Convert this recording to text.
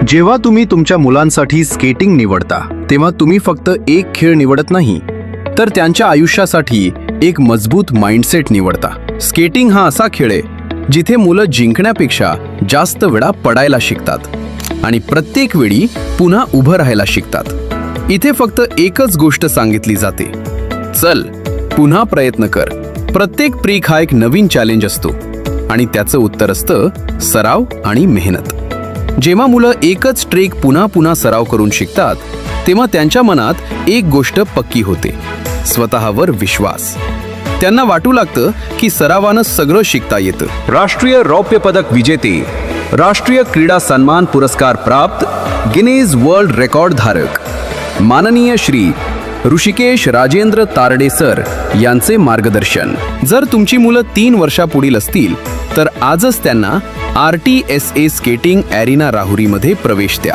जेव्हा तुम्ही तुमच्या मुलांसाठी स्केटिंग निवडता तेव्हा तुम्ही फक्त एक खेळ निवडत नाही, तर त्यांच्या आयुष्यासाठी एक मजबूत माइंडसेट निवडता. स्केटिंग हा असा खेळ आहे जिथे मुलं जिंकण्यापेक्षा जास्त वेळा पडायला शिकतात आणि प्रत्येक वेळी पुन्हा उभं राहायला शिकतात. इथे फक्त एकच गोष्ट सांगितली जाते, चल पुन्हा प्रयत्न कर. प्रत्येक प्रीक हा एक नवीन चॅलेंज असतो आणि त्याचं उत्तर असतं सराव आणि मेहनत. जेव्हा मुलं एकच ट्रेक पुन्हा पुन्हा सराव करून शिकतात तेव्हा त्यांच्या मनात एक गोष्ट पक्की होते, स्वतःवर विश्वास. त्यांना वाटू लागतं की सरावानं सगळं शिकता येतं. राष्ट्रीय रौप्य पदक विजेते, राष्ट्रीय क्रीडा सन्मान पुरस्कार प्राप्त, गिनीज वर्ल्ड रेकॉर्ड धारक माननीय श्री ऋषिकेश राजेंद्र तारडे सर यांचे मार्गदर्शन. जर तुमची मुलं 3 वर्षापुढील असतील तर आजच त्यांना RTSA स्केटिंग ॲरिना राहुरीमध्ये प्रवेश द्या.